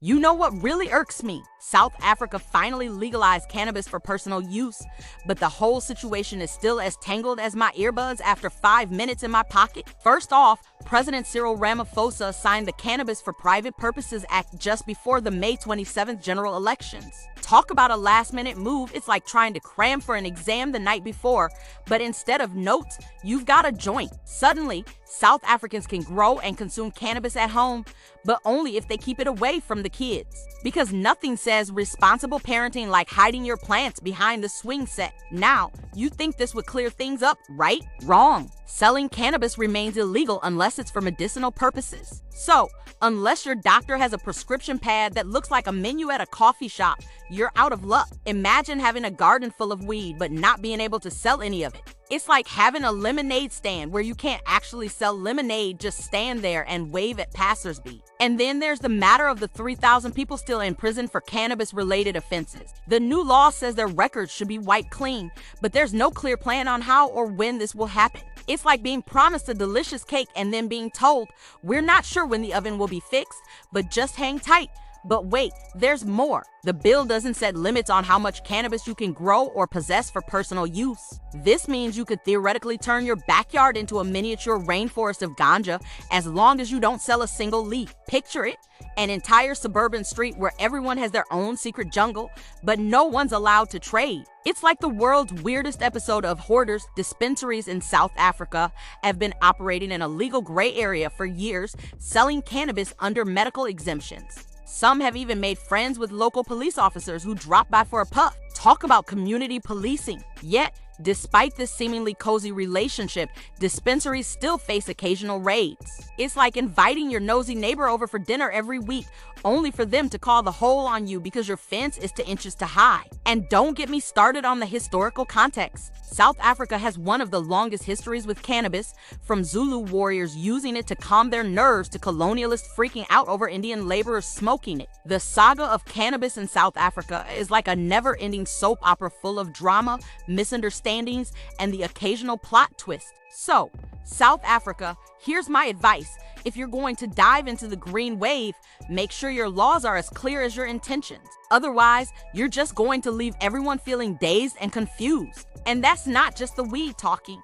You know what really irks me? South Africa finally legalized cannabis for personal use, but the whole situation is still as tangled as my earbuds after 5 minutes in my pocket. First off, President Cyril Ramaphosa signed the Cannabis for Private Purposes Act just before the May 27th general elections. Talk about a last-minute move. It's like trying to cram for an exam the night before, but instead of notes, you've got a joint. Suddenly, South Africans can grow and consume cannabis at home, but only if they keep it away from the kids. Because nothing says responsible parenting like hiding your plants behind the swing set. Now, you think this would clear things up, right? Wrong. Selling cannabis remains illegal unless it's for medicinal purposes. So, unless your doctor has a prescription pad that looks like a menu at a coffee shop, you're out of luck. Imagine having a garden full of weed but not being able to sell any of it. It's like having a lemonade stand where you can't actually sell lemonade, just stand there and wave at passersby. And then there's the matter of the 3,000 people still in prison for cannabis-related offenses. The new law says their records should be wiped clean, but there's no clear plan on how or when this will happen. It's like being promised a delicious cake and then being told, "We're not sure when the oven will be fixed, but just hang tight." But wait, there's more. The bill doesn't set limits on how much cannabis you can grow or possess for personal use. This means you could theoretically turn your backyard into a miniature rainforest of ganja as long as you don't sell a single leaf. Picture it, an entire suburban street where everyone has their own secret jungle, but no one's allowed to trade. It's like the world's weirdest episode of hoarders. Dispensaries in South Africa have been operating in a legal gray area for years, selling cannabis under medical exemptions. Some have even made friends with local police officers who drop by for a puff. Talk about community policing. Yet, despite this seemingly cozy relationship, dispensaries still face occasional raids. It's like inviting your nosy neighbor over for dinner every week, only for them to call the hole on you because your fence is 2 inches too high. And don't get me started on the historical context. South Africa has one of the longest histories with cannabis, from Zulu warriors using it to calm their nerves to colonialists freaking out over Indian laborers smoking it. The saga of cannabis in South Africa is like a never-ending soap opera full of drama, misunderstandings, and the occasional plot twist. So, South Africa, here's my advice. If you're going to dive into the green wave, make sure your laws are as clear as your intentions. Otherwise, you're just going to leave everyone feeling dazed and confused. And that's not just the weed talking.